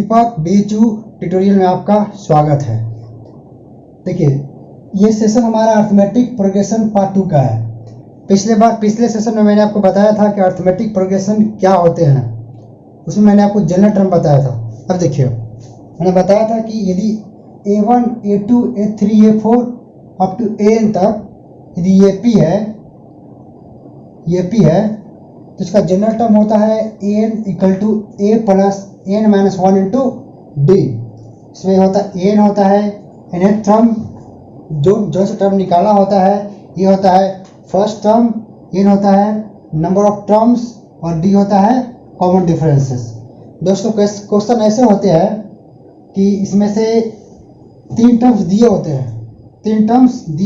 दीपक B2 tutorial में आपका स्वागत है। देखिए, ये सेशन हमारा अर्थमेटिक प्रोग्रेशन पार्ट 2 का है। पिछले सेशन में मैंने आपको बताया था कि अर्थमेटिक प्रोग्रेशन क्या होते हैं। उसमें मैंने आपको जनरल टर्म बताया था। अब देखिए, मैंने बताया था कि यदि A1, A2, A3, A4 up to An तक यदि ये P है तो इसका जनरल टर्म होता है An equal to A plus n-1 into D. इसमें n होता है nth टर्म, जो से टर्म निकाला होता है। ये होता है फर्स्ट टर्म, n होता है नंबर ऑफ टर्म्स और d होता है कॉमन डिफरेंसेस। दोस्तों, क्वेश्चन ऐसे होते हैं कि इसमें से तीन टर्म्स दिए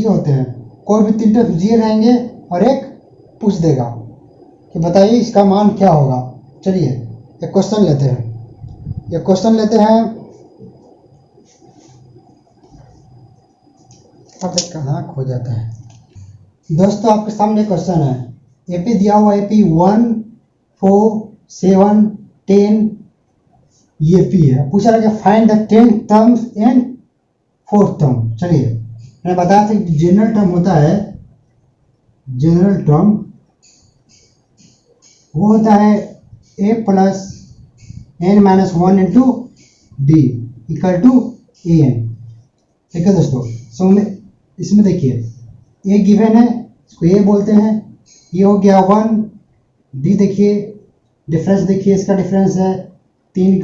होते हैं। कोई भी तीन टर्म्स दिए रहेंगे और एक पूछ देगा कि बताइए इसका मान क्या होगा। चलिए एक क्वेश्चन लेते हैं। अब कहाँ खो जाता है। दोस्तों, आपके सामने क्वेश्चन है। एपी दिया हुआ एपी 1, 4, 7, 10 ये पी है। पूछा रहा कि find the 10 terms and 4th term. चलिए, मैंने बताया था कि जनरल टर्म होता है, जनरल टर्म वो होता है a plus n-1 into D equal to an। ठीक है दोस्तों, इसमें देखिए a गिवन है, इसको a बोलते हैं। ये हो गया 1, d देखिए, डिफरेंस देखिए, इसका डिफरेंस है 3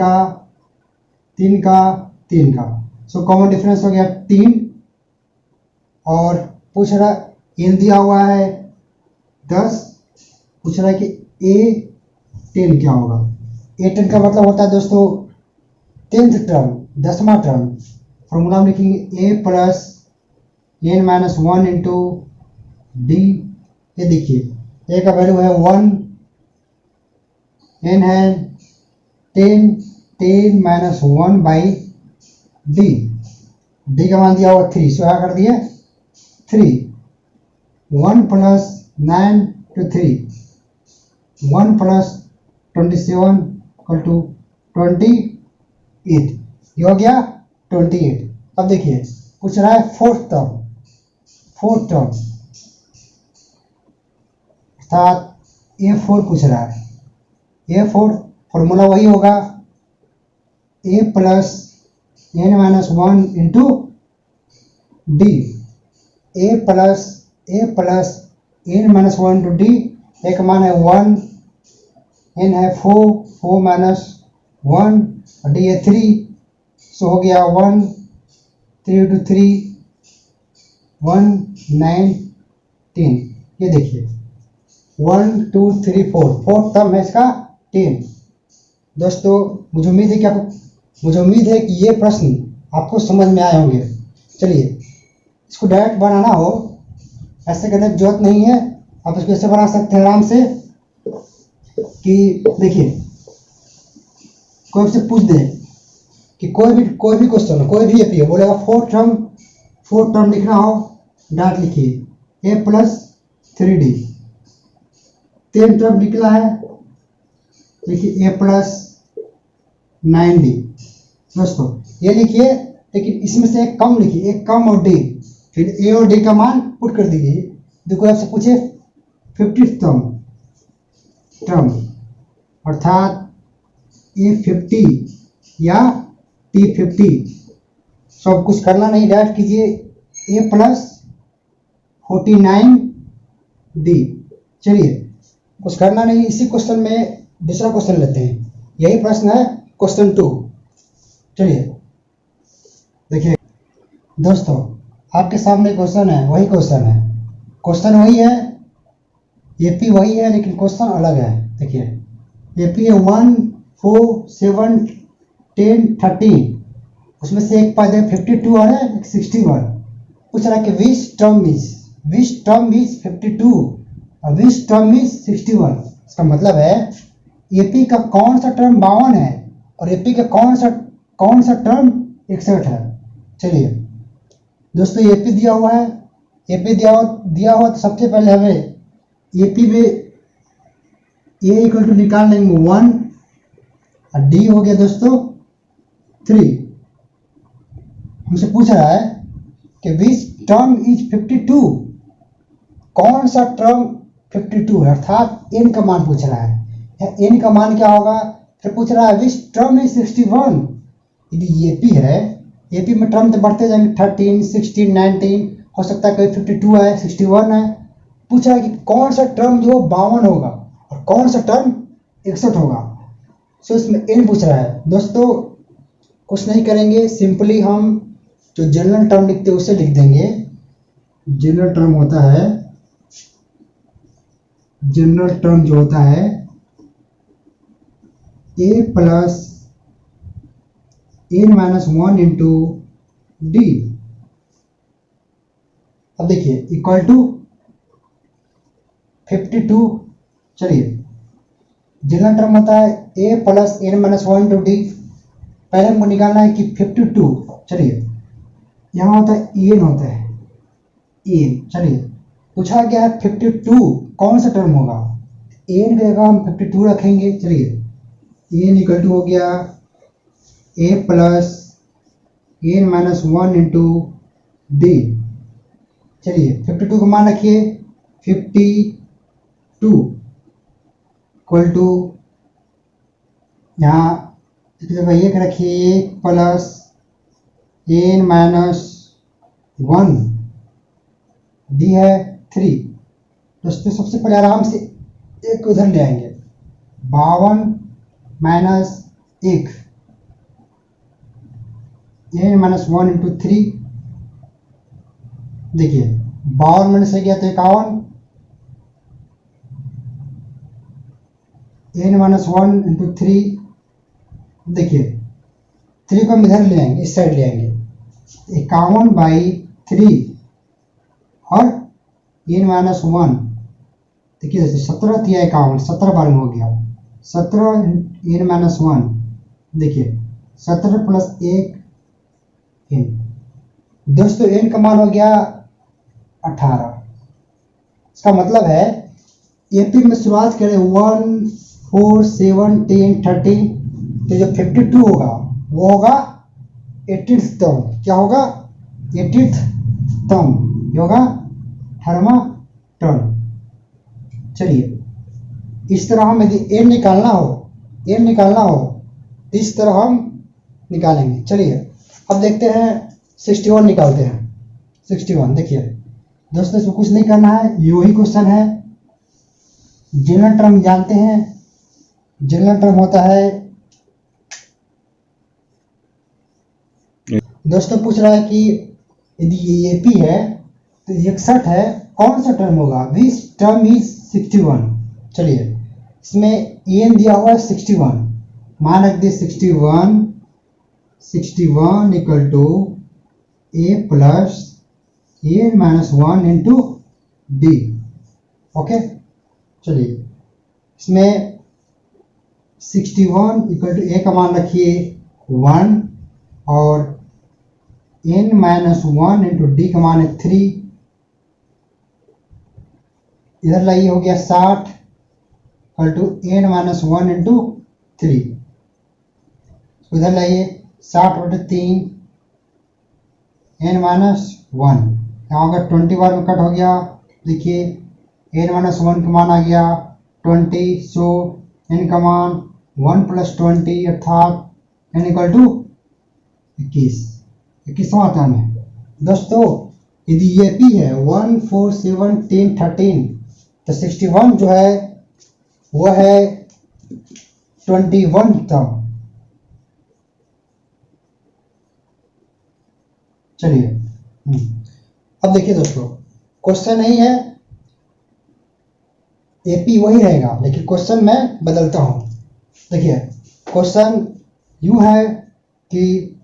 का। सो कॉमन डिफरेंस हो गया 3। और पूछ रहा n दिया हुआ है 10, पूछ रहा है कि A10 क्या होगा। A10 का मतलब होता है दोस्तों 10th टर्म, 10वां टर्म। फॉर्मूला में लिखेंगे A plus n-1 into D. ये देखिए, A का वैल्यू है 1, n है 10-1 बाई डी का मान दिया हुआ 3। सो क्या कर दिए 3। 1 plus 9 to 3, 1 plus 27 equal to 28। ये हो गया 28। अब देखिए, पूछ रहा है फोर्थ टर्म अर्थात A4 पूछ रहा है। A4 फॉर्मूला वही होगा A plus n-1 into D. A plus n-1 into D. A का मान है 1, n है 4 माइनस 1 और डी है 3। सो हो गया 1, 3 टू 3, 1, 9, 10। ये देखिए 1, 2, 3, 4 फोर्थ टर्म है इसका 10। दोस्तों, मुझे उम्मीद है कि ये प्रश्न आपको समझ में आए होंगे। चलिए, इसको डायरेक्ट बनाना हो ऐसे करने की जरूरत नहीं है। आप इसको ऐसे बना सकते हैं आराम से कि देखिए, कोई से पूछ दे कि कोई भी क्वेश्चन, कोई भी एपी बोलेगा फोर्थ टर्म लिखना हो, डाट लिखिए a प्लस 3d। 10 टर्म निकला है, लिखिए a प्लस 9d। दोस्तों, ये लिखिए, लेकिन इसमें से एक कम लिखिए, एक कम और d, फिर a और d का मान पुट कर दीजिए। देखो, आपसे पूछे 50th टर्म अर्थात A50 या T50। सब कुछ करना नहीं, डायरेक्ट कीजिए A प्लस 49d। चलिए, कुछ करना नहीं। इसी क्वेश्चन में दूसरा क्वेश्चन लेते हैं। यही प्रश्न है क्वेश्चन 2। चलिए देखिए दोस्तों, आपके सामने क्वेश्चन है, क्वेश्चन वही है, एपी वही है, लेकिन क्वेश्चन अलग है। देखिए, एपी है 1, 4, 7, 10, 13। उसमें से एक पद है 52 और है 61। पूछ रहा है कि विच टर्म इज 52 और विच टर्म इज 61। इसका मतलब है एपी का कौन सा टर्म 52 है और एपी का कौन सा टर्म 61 है। चलिए दोस्तों, एपी दिया हुआ है, तो सबसे पहले हमें एपी में ए इक्वल टू निकाल लेंगे 1 और डी हो गया दोस्तों 3 हमसे पूछ रहा है कि विच टर्म इज 52, कौन सा टर्म 52 है, अर्थात n का मान पूछ रहा है। n का मान क्या होगा, फिर पूछ रहा है विच टर्म इज 61। यदि एपी है, एपी में टर्म तो बढ़ते जाएंगे, 13, 16, 19, हो सकता है कोई 52 है, 61 है। पूछ रहा है कि कौन सा टर्म जो 52 होगा और कौन सा टर्म 61 होगा। सो इसमें n पूछ रहा है। दोस्तों कुछ नहीं करेंगे, सिंपली हम जो जनरल टर्म लिखते हैं उसे लिख देंगे। जनरल टर्म होता है, जनरल टर्म जो होता है a plus n-1 into D. अब देखिए इक्वल टू 52। चलिए जनरल टर्म होता है a plus n-1 into D. पहले हमको निकालना है कि 52, चलिए यहाँ होता है en, होता है en। चलिए पूछा गया है 52 कौन सा टर्म होगा, n की जगह हम 52 रखेंगे। चलिए n इक्वल टू हो गया a plus n-1 into D. चलिए 52 का मान रखिए, 52 इक्वल टू यहाँ एक जगह एक रखिए, प्लस n-1 डी है 3। दोस्तों सबसे पहले आराम से एक उधर ले आएंगे, 52 माइनस 1 n-1 इंटू 3। देखिए 52 में से गया तो 51, n-1 इंटू 3। देखिए 3 को हम इधर ले आएंगे, इस साइड ले आएंगे, 51/3 और n-1। देखिए 17 थी 51, 17 बार में हो गया, 17 n-1। देखिए 17 प्लस 1 n। दोस्तों n का मान हो गया 18। इसका मतलब है एपी में शुरुआत करें 1, 4, 7, 10, 13, तो जो 52 होगा वो होगा 80th टर्म। क्या होगा, 80th टर्म, ये होगा 18वां टर्म। चलिए इस तरह हम यदि n निकालना हो तो इस तरह हम निकालेंगे। चलिए अब देखते हैं 61 निकालते हैं। 61 देखिए दोस्तों इसमें कुछ नहीं करना है, यही क्वेश्चन है। जनरल टर्म जानते हैं, जनरल टर्म होता है, दोस्तों पूछ रहा है कि यदि ये एपी है तो 61 है, कौन सा टर्म होगा, विच टर्म इज 61। चलिए इसमें एन दिया हुआ है 61, मान रख दिए 61 equal to A plus n-1 into D. Okay चलिए इसमें 61 इक्वल टू ए का मान रखिए 1 और n-1 इंटू डी का मान है 3। इधर लाइए हो गया 60 इक्वल टू n-1 इंटू 3। इधर लाइए 60/3 n-1, यहाँ होगा 20 बार में कट हो गया। देखिए n-1 का मान आ गया 20, सो n का मान 1 प्लस 20 अर्थात n इक्वल टू 21वां टर्म है। दोस्तों यदि ये p है 1, 4, 7, 10, 13, तो 61 जो है वो है 21 टर्म। चलिए अब देखिए दोस्तों क्वेश्चन नहीं है, एपी वही रहेगा लेकिन क्वेश्चन मैं बदलता हूं। देखिए क्वेश्चन यूं है कि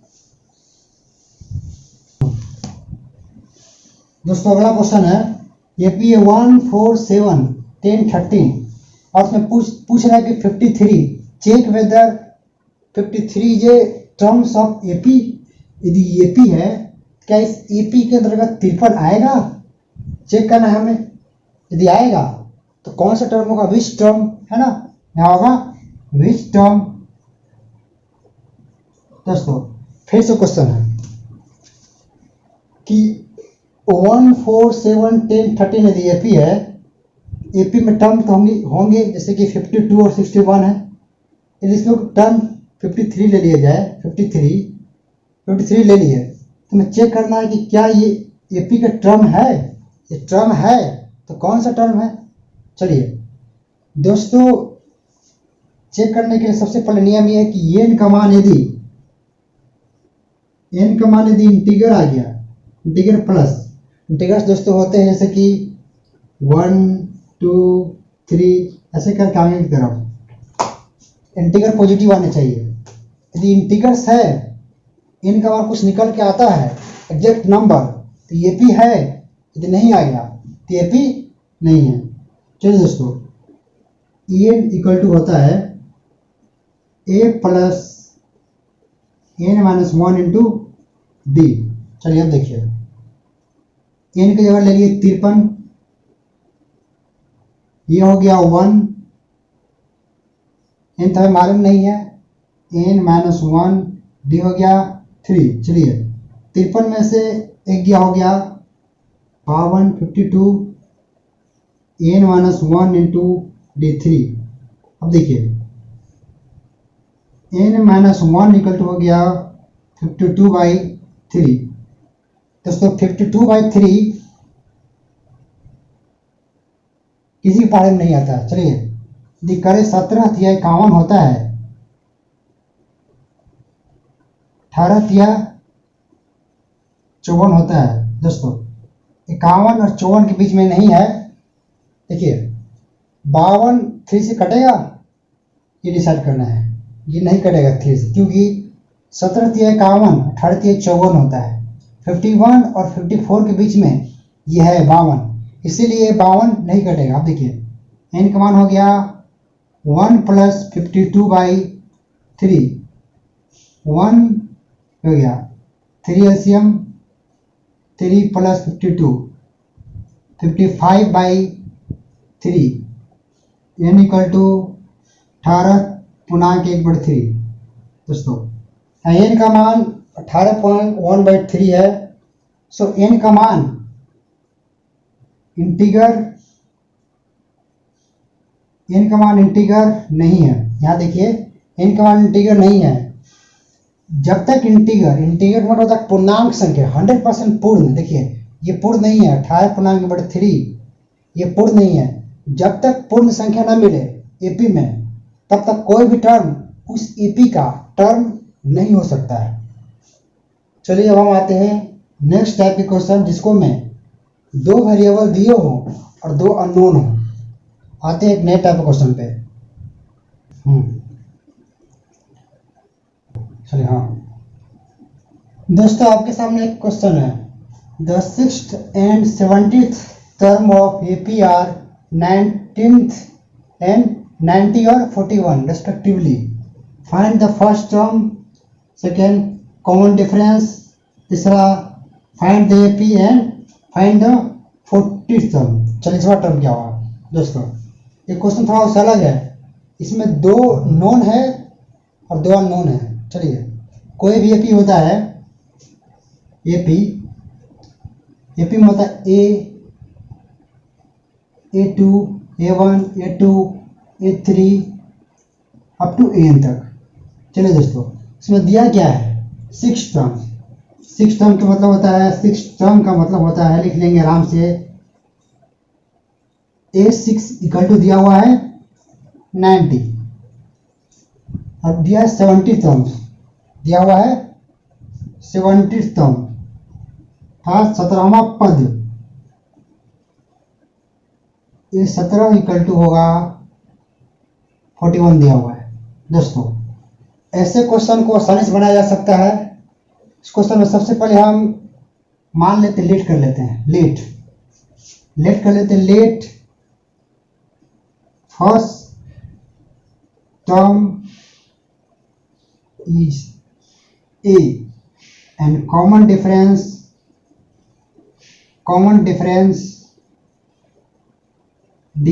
दोस्तों अगला क्वेश्चन है एपी 1, 4, 7, 10, 13 और उसमें पूछ रहा है कि 53 चेक वेदर 53 जे टर्म्स ऑफ एपी। यदि एपी है क्या इस एपी के अंतर्गत 53 आएगा, चेक करना है हमें। यदि आएगा तो कौन सा टर्म होगा, विच टर्म, है ना, यहाँ होगा विच टर्म। दोस्तों फिर से क्वेश्चन है कि 1, 4, 7, 10, 13 यदि एपी है, एपी में टर्म तो होंगे जैसे कि 52 और 61 है। यदि इसमें टर्म 53 ले लिया जाए, 53 ले लिए, तो हमें चेक करना है कि क्या ये एपी का टर्म है। ये टर्म है तो कौन सा टर्म है। चलिए दोस्तों, चेक करने के लिए सबसे पहले नियम ये है कि n का मान यदि इंटीगर आ गया, इंटीगर प्लस, इंटीगर्स दोस्तों होते हैं जैसे कि 1, 2, 3 ऐसे करके आगे की तरफ इंटीगर पॉजिटिव आने चाहिए। यदि इंटीगर्स है, n का मान कुछ निकल के आता है एग्जैक्ट नंबर, तो ये भी है। यदि नहीं आ गया तो ये भी नहीं है। चलिए दोस्तों, n इक्वल टू होता है a plus n minus 1 into d। चलिए अब देखिए, n की जगह ले लिए 53, ये हो गया 1, n तो हमें मालूम नहीं है, n माइनस 1 d हो गया 3। चलिए 53 में से एक गया हो गया 52, 52, n माइनस 1 इंटू d 3। अब देखिए n माइनस 1 इक्वल टू हो गया 52/3। दोस्तों 52/3 किसी के बारे में नहीं आता। चलिए यदि करें 17 तिया 51 होता है, 18 तिया 54 होता है। दोस्तों 51 और 54 के बीच में नहीं है। देखिए 52 3 से कटेगा, ये डिसाइड करना है। ये नहीं कटेगा 3 से, क्योंकि 17 तिया 51, 18 तिया 54 होता है। 51 और 54 के बीच में ये है 52, इसीलिए 52 नहीं कटेगा। अब देखिए n का मान हो गया 1 प्लस 52/3, 1 हो गया 3 LCM, 3 plus 52, 55/3, n equal to 18 पूर्णांक 1/3। दोस्तों n का मान 18.1/3 है। सो n का मान इंटीगर नहीं है। यहाँ देखिए n का मान इंटीगर नहीं है। जब तक इंटीगर मतलब होता है पूर्णांक संख्या 100% पूर्ण। देखिए ये पूर्ण नहीं है, 18.3 ये पूर्ण नहीं है। जब तक पूर्ण संख्या ना मिले एपी में, तब तक कोई भी टर्म उस एपी का टर्म नहीं हो सकता है। चलिए अब हम आते हैं नेक्स्ट टाइप के क्वेश्चन, जिसको में 2 वेरिएबल दिए हो और 2 अननोन हो। आते हैं एक नए टाइप के क्वेश्चन पे। चलिए हाँ दोस्तों, आपके सामने एक क्वेश्चन है। The 6th and 70th term of AP are 19th and 90 or 41 respectively. Find the first term, second common difference, तीसरा find the AP and find the 40th term। 40वां टर्म क्या हुआ। दोस्तों ये क्वेश्चन थोड़ा सा अलग है, इसमें 2 नोन है और 2 अननोन है। चलिए कोई भी एपी होता है, एपी में होता है A2, A1, A2, A3 up to AN तक। चलिए दोस्तों, इसमें दिया क्या है 6 टर्म। 6 टर्म का मतलब होता है, 6 टर्म का मतलब होता है, लिख लेंगे आराम से, A6 इक्वल टू दिया हुआ है 90, अब दिया है 70 टर्म्स, दिया हुआ है 70 टर्म था 17वां पद। ये 17 इक्वल टू होगा 41 दिया हुआ है। दोस्तों ऐसे क्वेश्चन को आसानी से बनाया जा सकता है। इस क्वेश्चन में सबसे पहले हम मान लेते लेट कर लेते हैं, let first term is A and common difference D।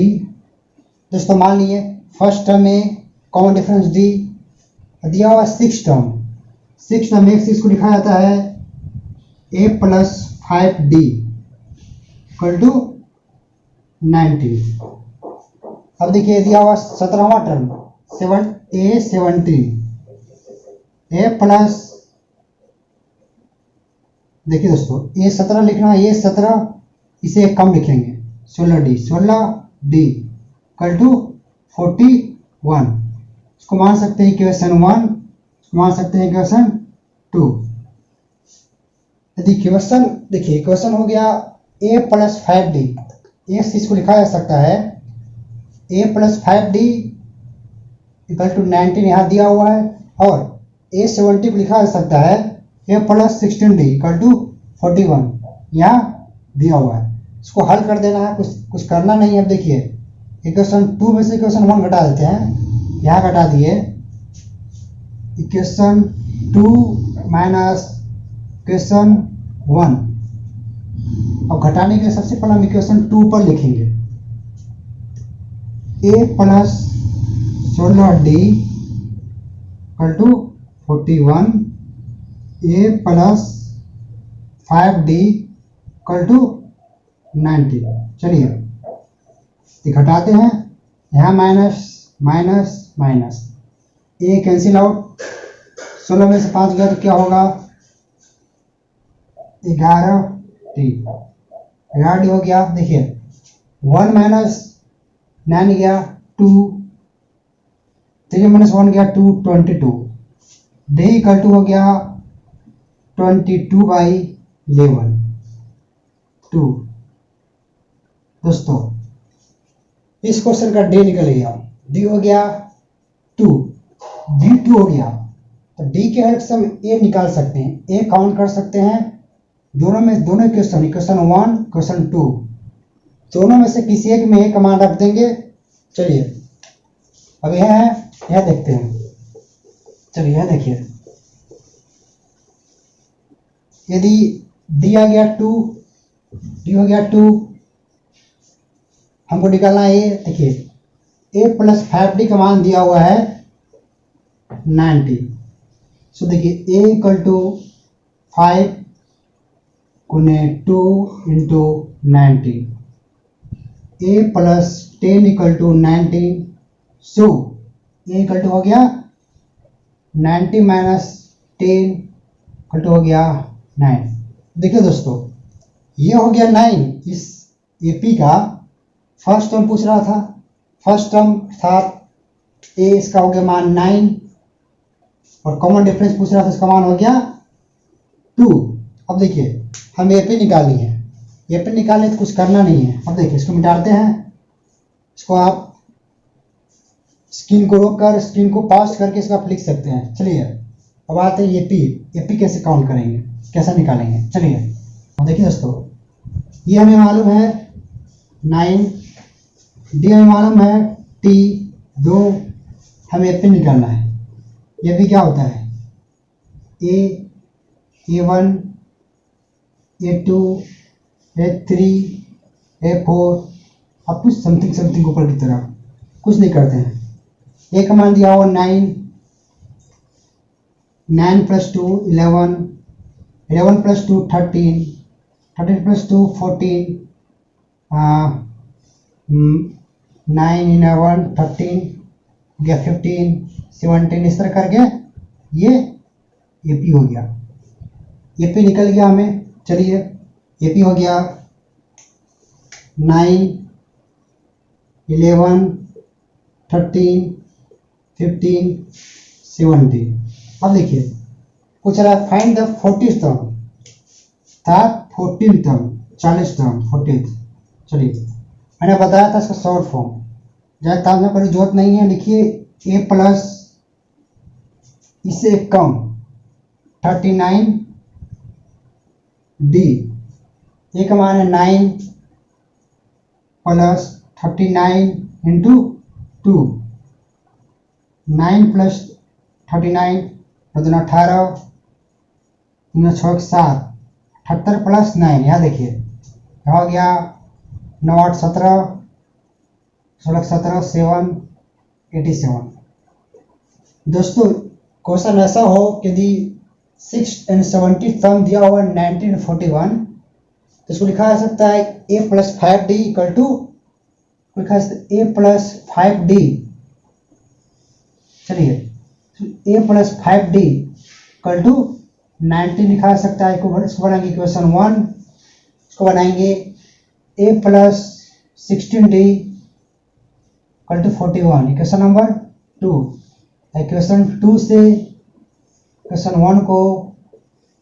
दोस्तों मान लिए फर्स्ट टर्म में कॉमन डिफरेंस D, दिया हुआ 6 टर्म, 6 टाइम एक्स, इसको लिखा जाता है ए प्लस 5d इक्वल टू 19। अब देखिए दिया हुआ 17वां टर्म 17 ए प्लस, देखिए दोस्तों ए 17 लिखना है, ए 17 इसे एक कम लिखेंगे 16d इक्वल टू 41। इसको मान सकते हैं इक्वेशन 1, इसको मान सकते हैं इक्वेशन 2। यदि इक्वेशन देखिए इक्वेशन हो गया a प्लस 5d, एक्स इसको लिखा जा सकता है a plus 5d equal to 19 यहाँ दिया हुआ है, और a 70 को लिखा जा सकता है a plus 16d equal to 41 यहाँ दिया हुआ है। इसको हल कर देना है, कुछ करना नहीं है। अब देखिए इक्वेशन 2 में से इक्वेशन 1 घटा देते हैं, यहाँ घटा दिए इक्वेशन 2 माइनस इक्वेशन 1। अब घटाने के लिए सबसे पहले हम इक्वेशन 2 पर लिखेंगे a plus 16d equal to 41, a plus 5d equal to 90। चलिए ये घटाते हैं, यहाँ minus minus minus, a cancel out, 16 में से 5 गया तो क्या होगा 11d, 11d हो गया। देखिए 1 माइनस 9 गया 2, 3 माइनस 1 गया 2, 22 d इक्वल टू हो गया 22/11 2। दोस्तों इस क्वेश्चन का d निकल गया, d हो गया 2, d 2 हो गया, तो d के हेल्प से हम a निकाल सकते हैं, a काउंट कर सकते हैं। दोनों इक्वेशन 1 इक्वेशन 2 दोनों में से किसी एक में a का मान रख देंगे। चलिए अब यह है, यह देखते हैं। चलिए यह देखिए, यदि d आ गया 2, d हो गया 2, हमको निकालना है a। देखिए a प्लस 5d का मान दिया हुआ है 90। सो देखिए a इक्वल टू 5 गुने 2 into 90, a plus 10 equal to 19। So a equal to हो गया 90 माइनस 10 इक्वल टू हो गया 9। देखिए दोस्तों ये हो गया 9, इस AP का फर्स्ट टर्म पूछ रहा था, फर्स्ट टर्म था a, इसका हो गया मान 9, और कॉमन डिफरेंस पूछ रहा था, इसका मान हो गया 2। अब देखिए हम AP निकालनी है, AP निकालने तो कुछ करना नहीं है। अब देखिए इसको मिटाते हैं, इसको आप स्क्रीन को रोक कर स्क्रीन को पॉज करके इसको आप लिख सकते हैं। चलिए अब आते हैं AP कैसे काउंट करेंगे, कैसे निकालेंगे। चलिए अब देखिए दोस्तों, ये हमें मालूम है 9, D हमें मालूम है T 2, हमें AP निकालना है। ये भी क्या होता है A1 A2 A3 A4 अब कुछ समथिंग ऊपर की तरफ कुछ नहीं करते हैं। A का मान दिया हुआ 9, 9 प्लस 2 11, 11 प्लस 2 13, 13 प्लस 2 14, 9 11 13 गया 15 17, इस तरह करके ये AP हो गया। AP निकल गया हमें। चलिए AP हो गया 9 11 13 15 17। अब देखिए पूछ रहा है फाइंड द 40th टर्म, था 14th टर्म, 40 टर्म 40th। चलिए मैंने बताया था इसका शॉर्ट फॉर्म, ज़्यादा ताजमा करी जरूरत नहीं है। लिखिए a प्लस इससे कम 39 d, a का मान है 9 प्लस 39 इंटू 2, 9 प्लस 39 बदना 18, 6 7, 78 प्लस 9, यहाँ देखिए यहाँ हो गया 9 8 17, 16 17 7 87। दोस्तों क्वेश्चन ऐसा हो कि यदि 6 and 70 टर्म दिया हुआ है 1941, तो इसको लिखा जा सकता है a plus 5d equal to, लिखा है a प्लस 5d, चलिए a plus 5d equal to 19 लिखा जा सकता है। इसको बनाएंगे इक्वेशन 1, इसको बनाएंगे a plus 16d equal to 41, equation number 2। Equation 2 से इक्वेशन 1 को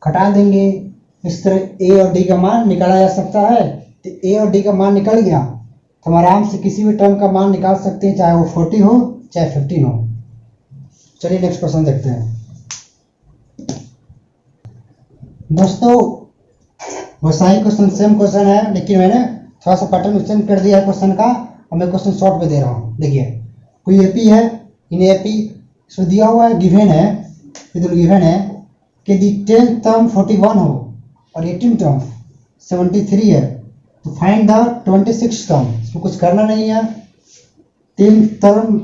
घटा देंगे, इस तरह a और d का मान निकाला जा सकता है। तो a और d का मान निकल गया तो हम आराम से किसी भी टर्म का मान निकाल सकते हैं, चाहे वो 40 हो चाहे 15 हो। चलिए नेक्स्ट क्वेश्चन देखते हैं दोस्तों। वैसा ही क्वेश्चन, सेम क्वेश्चन है, लेकिन मैंने थोड़ा सा पैटर्न चेंज कर दिया है क्वेश्चन का, और मैं क्वेश्चन शॉर्ट में दे रहा हूँ। देखिए कोई एपी है, इन एपी इसमें दिया हुआ है, गिवन है, इधर गिवन है कि दी 10th टर्म 41 हो और 18th टर्म 73 है, तो फाइंड द 26th टर्म। इसको कुछ करना नहीं है, 10th टर्म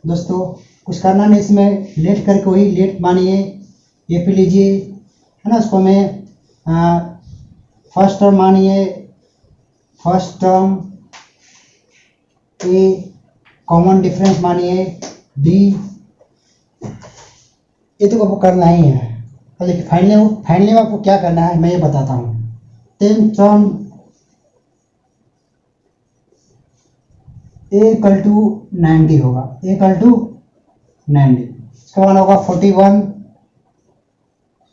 दोस्तों कुछ करना नहीं, इसमें लेट करके वही लेट मानिए, ये पी लीजिए, है ना। इसको मैं फर्स्ट टर्म मानिए, फर्स्ट टर्म ए कॉमन डिफरेंस मानिए डी, ये तो आपको करना ही है। लेकिन फाइनली आपको क्या करना है मैं ये बताता हूँ। 10 टर्म ए इक्वल टू 90 होगा, ए इक्वल टू 90, इसका मान होगा 41,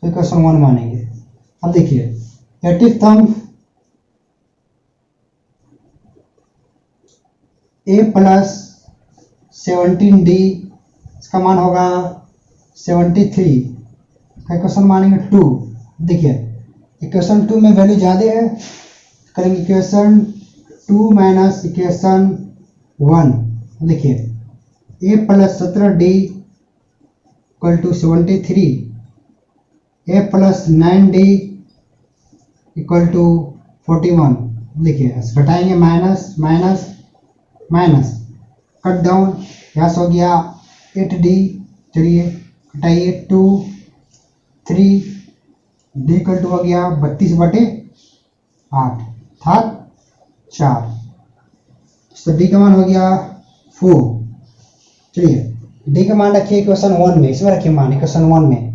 इक्वेशन 1 मानेंगे। अब देखिए 80th टर्म ए प्लस 17d, इसका मान होगा 73, इक्वेशन मानेंगे 2। देखिए इक्वेशन 2 में वैल्यू ज़्यादा है, करेंगे इक्वेशन 2 माइनस इक्वेशन 1। देखिए a plus 17d equal to 73, a plus 9d equal to 41। देखिए घटाएंगे, minus minus minus, cut down, यहाँ से हो गया 8d, चलिए घटाइए 2 3, d इक्वल टू हो गया 32/8 था 4, तो d का मान हो गया 4। चलिए d का मान रखिए इक्वेशन 1 में, इसमें रखिए मान इक्वेशन 1 में,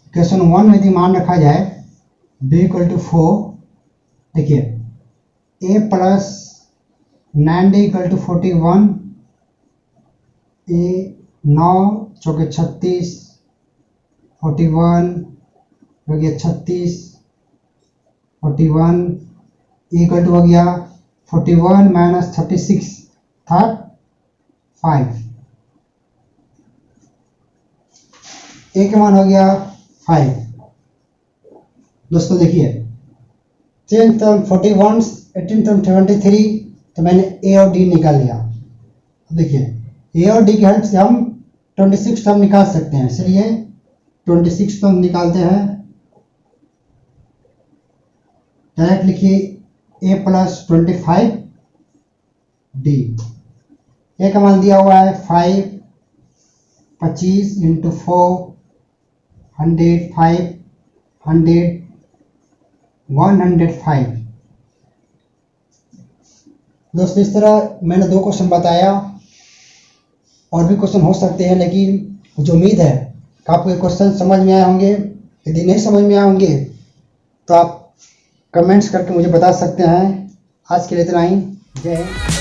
इक्वेशन 1 में यदि मान रखा जाए d इक्वल टू 4, देखिए a plus 9d equal to 41, a 9 चौके 36, 41 हो गया 36, 41 इक्वल टू हो गया 41 माइनस 36 था 5, a का मान हो गया 5। दोस्तों देखिए 10th टर्म 41, 18th टर्म 73, तो मैंने a और d निकाल लिया। देखिए a और d की हेल्प से हम 26 टर्म निकाल सकते हैं। चलिए 26 टर्म निकालते हैं। डायरेक्ट लिखिए a प्लस 25d, a का मान दिया हुआ है 5, 25 इंटू 4, 100, 5, 100, 105। दोस्तों इस तरह मैंने 2 क्वेश्चन बताया, और भी क्वेश्चन हो सकते हैं, लेकिन मुझे उम्मीद है कि आपको ये क्वेश्चन समझ में आए होंगे। यदि नहीं समझ में आए होंगे तो आप कमेंट्स करके मुझे बता सकते हैं। आज के लिए इतना ही, जय हिंद।